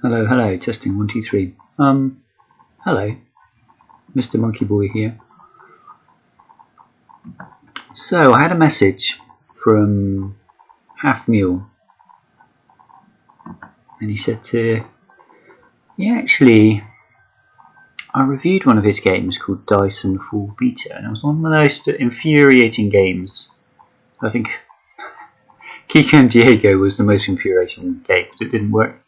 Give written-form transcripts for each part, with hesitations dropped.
Hello, hello, testing 1, 2, 3. Hello, Mr. Monkey Boy here. So, I had a message from Halfmule, and he said actually, I reviewed one of his games called Dice and Full Beta, and it was one of the most infuriating games. I think Kiko and Diego was the most infuriating game because it didn't work.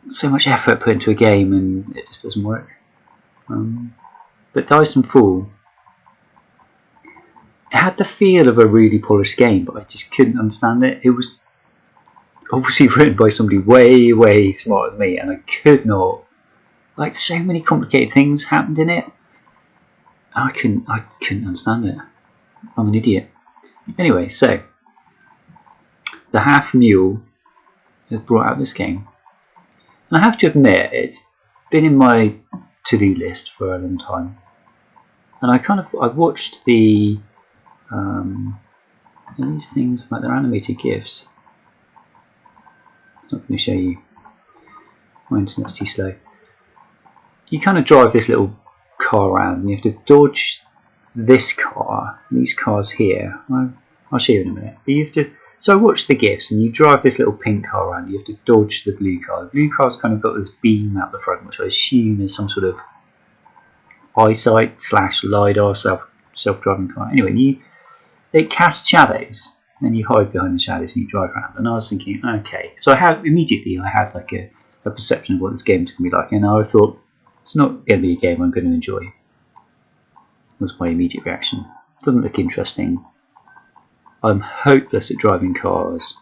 So much effort put into a game and it just doesn't work. But Dice and Full, it had the feel of a really polished game, but I just couldn't understand it. It was obviously written by somebody way, way smarter than me, and I could not. Like, so many complicated things happened in it. I couldn't understand it. I'm an idiot. Anyway, so the Halfmule has brought out this game. And I have to admit, it's been in my to-do list for a long time. And I've watched these things, like they're animated GIFs. It's not going to show you. My internet's too slow. You kind of drive this little car around and you have to dodge this car, these cars here. I'll show you in a minute. But you have to. So I watched the GIFs and you drive this little pink car around. You have to dodge the blue car. The blue car's kind of got this beam out the front, which I assume is some sort of eyesight / LiDAR self-driving car. Anyway, it casts shadows. Then you hide behind the shadows and you drive around. And I was thinking, okay. So I had like a perception of what this game's going to be like. And I thought, it's not going to be a game I'm going to enjoy. Was my immediate reaction. Doesn't look interesting. I'm hopeless at driving cars.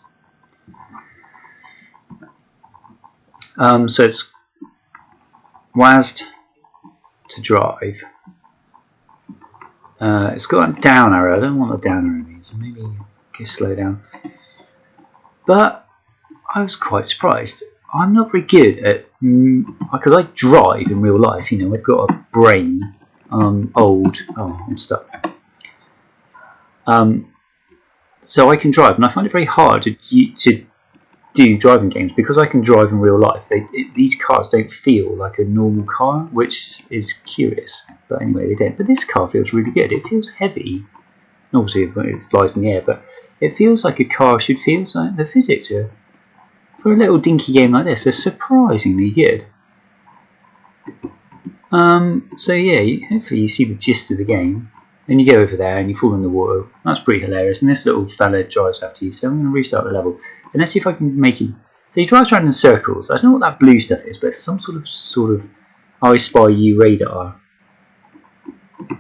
So it's WASD to drive. It's got a down arrow. I don't know what the down arrow means. Maybe go slow down. But I was quite surprised. I'm not very good at, because I drive in real life. You know, I've got a brain. Old. Oh, I'm stuck. So I can drive, and I find it very hard to do driving games because I can drive in real life. These cars don't feel like a normal car, which is curious. But anyway, they don't. But this car feels really good. It feels heavy. Obviously, it flies in the air, but it feels like a car should feel. So the physics are, for a little dinky game like this, are surprisingly good. So yeah, hopefully you see the gist of the game. Then you go over there and you fall in the water. That's pretty hilarious. And this little fella drives after you. So I'm going to restart the level. And let's see if I can make him. So he drives around in circles. I don't know what that blue stuff is, but it's some sort of I spy you radar.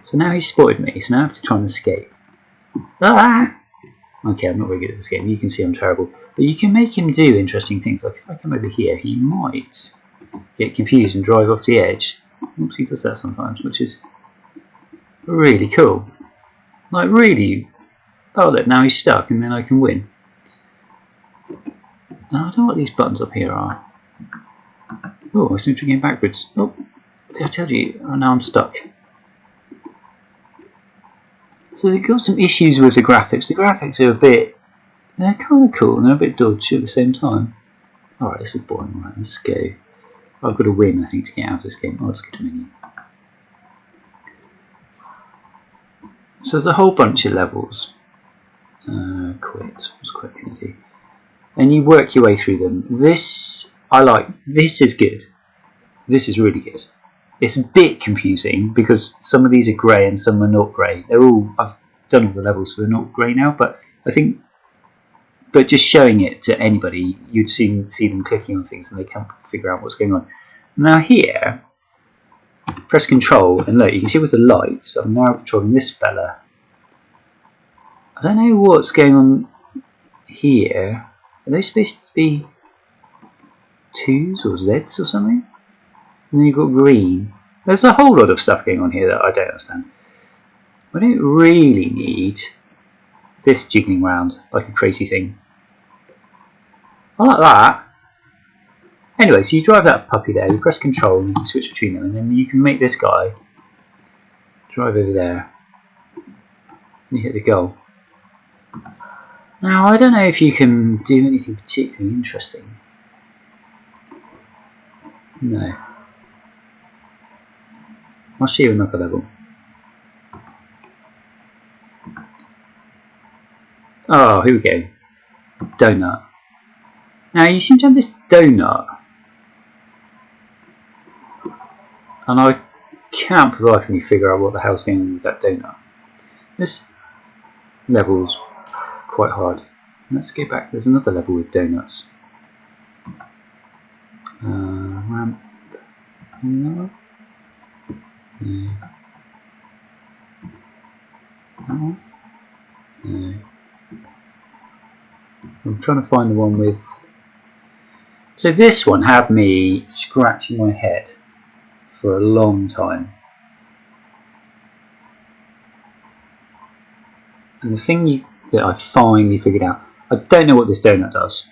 So now he's spotted me. So now I have to try and escape. Ah! Okay, I'm not very good at this game. You can see I'm terrible. But you can make him do interesting things. Like if I come over here, he might get confused and drive off the edge. Oops, he does that sometimes, which is really cool. Like really. Oh look, now he's stuck and then I can win. Now I don't know what these buttons up here are. Oh, I seem to be going backwards. Oh, see, I told you. Oh, now I'm stuck. So they've got some issues with the graphics. The graphics are they're kind of cool and they're a bit dodgy at the same time. Alright, this is boring. Right, let's go. I've got to win, I think, to get out of this game. Oh, let's go to menu. So there's a whole bunch of levels. Quit. What's quit going to do? And you work your way through them. This, I like. This is good. This is really good. It's a bit confusing because some of these are grey and some are not grey. I've done all the levels, so they're not grey now. But I think, just showing it to anybody, you'd see them clicking on things and they can't figure out what's going on. Now here, press Control and look, you can see with the lights, I'm now controlling this fella. I don't know what's going on here. Are they supposed to be 2s or Zs or something? And then you've got green. There's a whole lot of stuff going on here that I don't understand. I don't really need this jiggling round like a crazy thing. I like that. Anyway, so you drive that puppy there, you press Control and you can switch between them, and then you can make this guy drive over there and you hit the goal. Now, I don't know if you can do anything particularly interesting. No. I'll show you another level. Oh, here we go. Donut. Now you seem to have this donut, and I can't for the life of me figure out what the hell's going on with that donut. This level's quite hard. Let's go back. There's another level with donuts. Ramp. No. No. That one? No. I'm trying to find the one with. So this one had me scratching my head for a long time. And the thing that I finally figured out, I don't know what this donut does.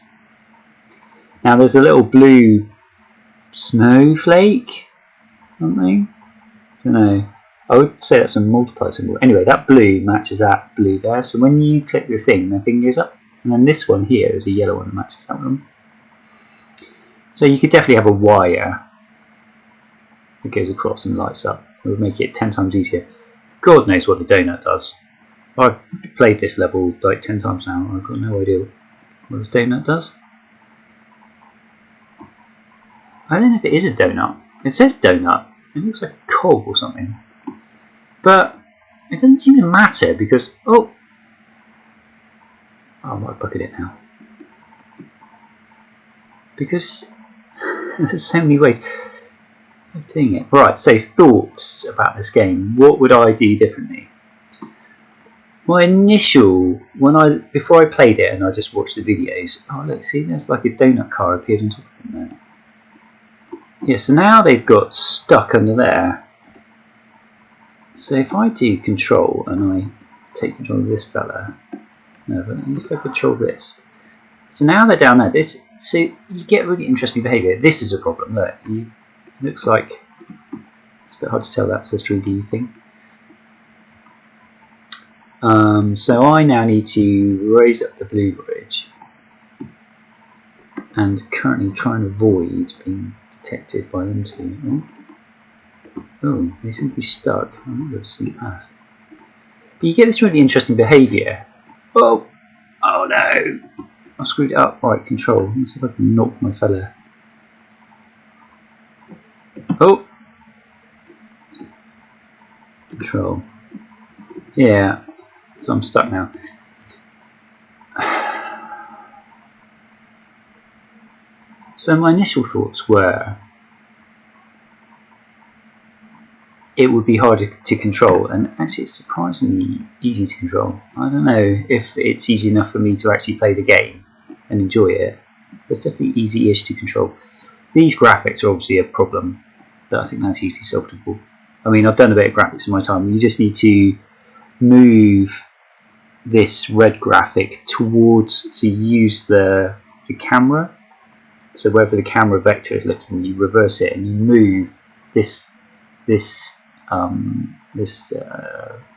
Now there's a little blue snowflake, something. I don't know. I would say that's a multiply symbol. Anyway, that blue matches that blue there. So when you click the thing goes up. And then this one here is a yellow one that matches that one. So you could definitely have a wire that goes across and lights up. It would make it 10 times easier. God knows what the donut does. I've played this level like 10 times now. I've got no idea what this donut does. I don't know if it is a donut. It says donut. It looks like a cog or something. But it doesn't seem to matter because... Oh, I might bucket it now. Because there's so many ways of doing it. Right, so thoughts about this game. What would I do differently? My initial, before I played it and I just watched the videos, oh look, see there's like a donut car appeared on top of them there. Yeah, so now they've got stuck under there. So if I do control and I take control of this fella, no, but if I control this. So now they're down there. So you get really interesting behaviour. This is a problem. Look, it looks like it's a bit hard to tell that's a 3D thing. So I now need to raise up the blue bridge and currently try and avoid being detected by them two. Oh, they seem to be stuck. I'm not able to see past. But you get this really interesting behaviour. Oh no! I screwed it up. Right, control. Let's see if I can knock my fella. Oh! Control. Yeah, so I'm stuck now. So my initial thoughts were it would be harder to control, and actually it's surprisingly easy to control. I don't know if it's easy enough for me to actually play the game and enjoy it, but it's definitely easy-ish to control. These graphics are obviously a problem, but I think that's easily solvable. I mean, I've done a bit of graphics in my time. You just need to move this red graphic towards, so you use the camera. So wherever the camera vector is looking, you reverse it and you move this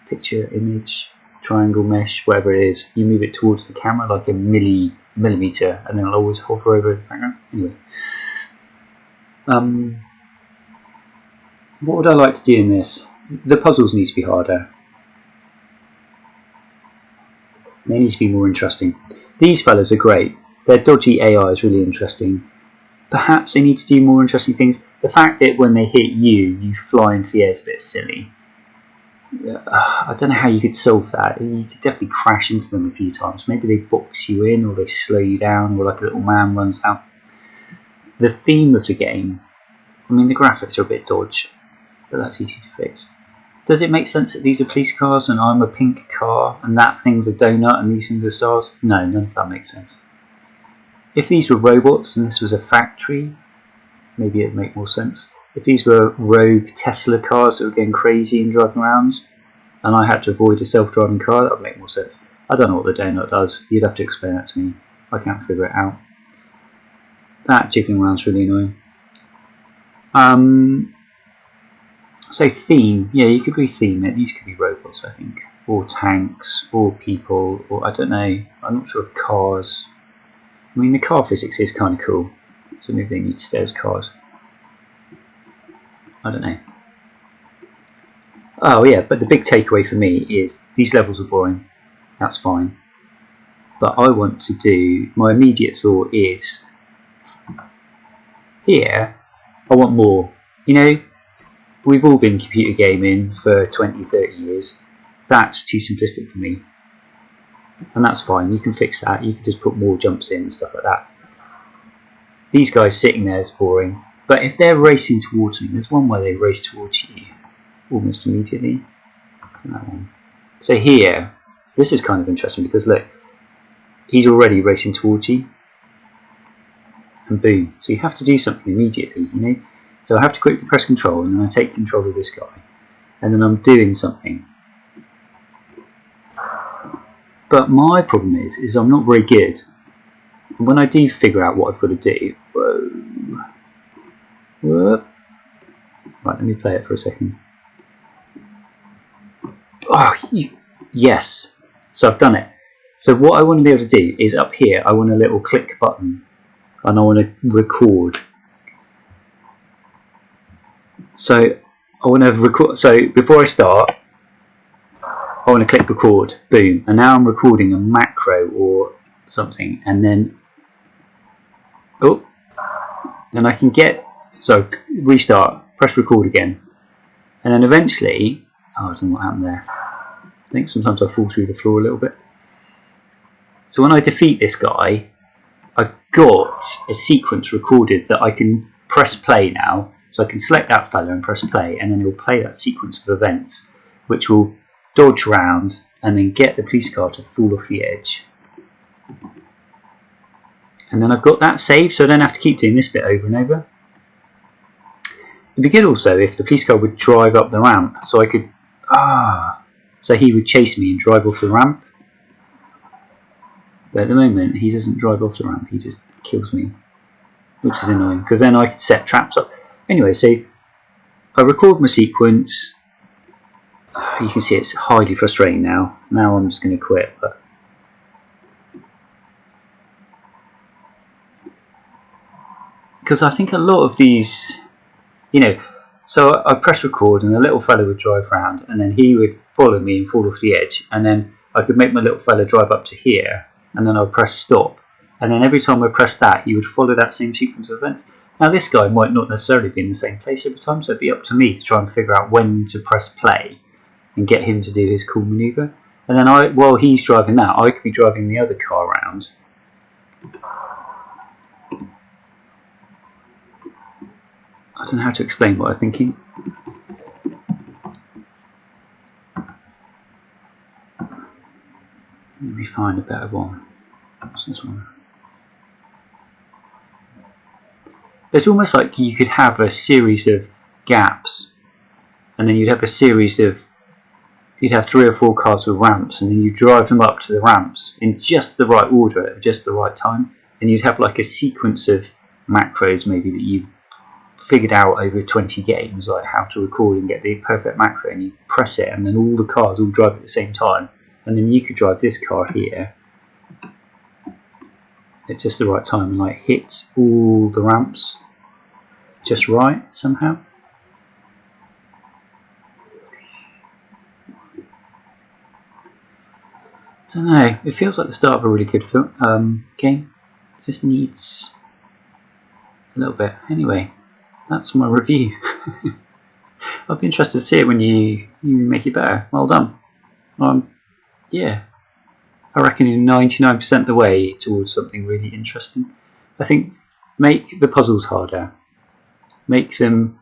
picture, image, triangle, mesh, whatever it is, you move it towards the camera like a millimeter, and then it'll always hover over the background. Anyway, what would I like to do in this? The puzzles need to be harder. They need to be more interesting. These fellas are great. Their dodgy AI is really interesting. Perhaps they need to do more interesting things. The fact that when they hit you, you fly into the air is a bit silly. I don't know how you could solve that. You could definitely crash into them a few times. Maybe they box you in, or they slow you down, or like a little man runs out. The theme of the game, I mean, the graphics are a bit dodgy, but that's easy to fix. Does it make sense that these are police cars and I'm a pink car and that thing's a donut and these things are stars? No, none of that makes sense. If these were robots and this was a factory, maybe it'd make more sense. If these were rogue Tesla cars that were going crazy and driving around, and I had to avoid a self-driving car, that would make more sense. I don't know what the donut does. You'd have to explain that to me. I can't figure it out. That jiggling around's really annoying. So theme, yeah, you could re-theme it. These could be robots, I think, or tanks, or people, or I don't know. I'm not sure of cars. I mean, the car physics is kind of cool, so maybe they need to stay as cars. I don't know. Oh yeah, but the big takeaway for me is these levels are boring. That's fine. But I want to do, my immediate thought is, here, I want more. You know, we've all been computer gaming for 20, 30 years. That's too simplistic for me. And that's fine, you can fix that. You can just put more jumps in and stuff like that. These guys sitting there is boring. But if they're racing towards me, there's one where they race towards you almost immediately. That one. So here, this is kind of interesting because look, he's already racing towards you. And boom. So you have to do something immediately, you know. So I have to quickly press control and then I take control of this guy. And then I'm doing something. But my problem is I'm not very good. And when I do figure out what I've got to do, whoa. Right, let me play it for a second. Oh, yes. So I've done it. So what I want to be able to do is up here, I want a little click button. And I want to record. So I want to record. So before I start, I want to click record. Boom. And now I'm recording a macro or something. And then, oh, then I can get, so restart, press record again. And then eventually, oh, I don't know what happened there. I think sometimes I fall through the floor a little bit. So when I defeat this guy, I've got a sequence recorded that I can press play now. So I can select that fella and press play, and then it will play that sequence of events, which will dodge round and then get the police car to fall off the edge. And then I've got that saved, so I don't have to keep doing this bit over and over. It'd be good also if the police car would drive up the ramp, so I could, so he would chase me and drive off the ramp. But at the moment, he doesn't drive off the ramp, he just kills me, which is annoying, because then I could set traps up. Anyway, so I record my sequence. You can see it's highly frustrating now. Now I'm just going to quit. But because I think a lot of these, you know, so I press record and the little fella would drive round and then he would follow me and fall off the edge, and then I could make my little fella drive up to here and then I'd press stop, and then every time I press that he would follow that same sequence of events. Now this guy might not necessarily be in the same place every time, so it'd be up to me to try and figure out when to press play and get him to do his cool manoeuvre. And then while he's driving that, I could be driving the other car around. I don't know how to explain what I'm thinking. Let me find a better one. What's this one? It's almost like you could have a series of gaps, and then you'd have a series of, you'd have 3 or 4 cars with ramps, and then you drive them up to the ramps in just the right order at just the right time, and you'd have like a sequence of macros maybe that you've figured out over 20 games, like how to record and get the perfect macro, and you press it and then all the cars all drive at the same time, and then you could drive this car here at just the right time and like hit all the ramps just right somehow. Don't know, it feels like the start of a really good game. It just needs a little bit. Anyway, that's my review. I'd be interested to see it when you make it better. Well done. Yeah, I reckon you're 99% of the way towards something really interesting. I think make the puzzles harder. Make them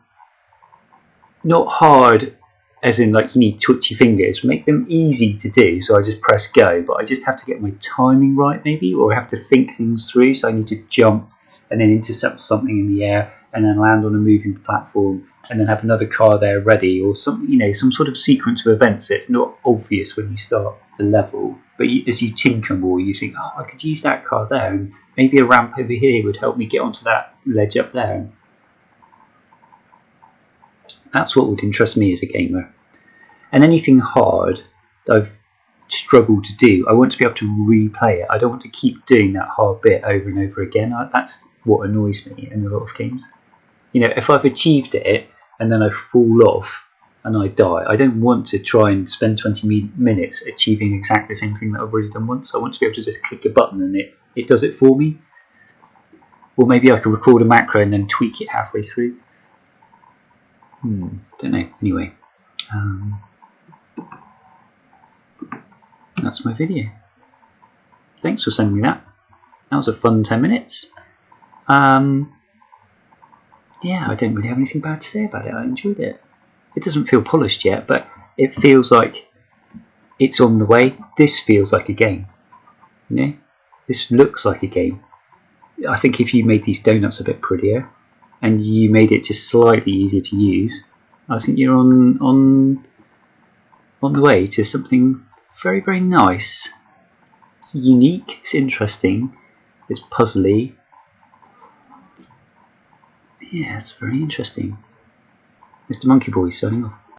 not hard as in like you need twitchy fingers. Make them easy to do, so I just press go, but I just have to get my timing right maybe, or I have to think things through, so I need to jump and then intercept something in the air and then land on a moving platform and then have another car there ready, or some, you know, some sort of sequence of events that's not obvious when you start the level, but as you tinker more you think, oh, I could use that car there, and maybe a ramp over here would help me get onto that ledge up there. That's what would interest me as a gamer. And anything hard that I've struggled to do, I want to be able to replay it. I don't want to keep doing that hard bit over and over again. That's what annoys me in a lot of games. You know, if I've achieved it and then I fall off and I die. I don't want to try and spend 20 minutes achieving exactly the same thing that I've already done once. I want to be able to just click a button and it does it for me. Or maybe I could record a macro and then tweak it halfway through. Don't know. Anyway, that's my video. Thanks for sending me that. That was a fun 10 minutes. Yeah, I don't really have anything bad to say about it. I enjoyed it. It doesn't feel polished yet, but it feels like it's on the way. This feels like a game. You know? This looks like a game. I think if you made these donuts a bit prettier and you made it just slightly easier to use, I think you're on the way to something very, very nice. It's unique, it's interesting, it's puzzly. Yeah, it's very interesting. Mr. Monkey Boy signing off.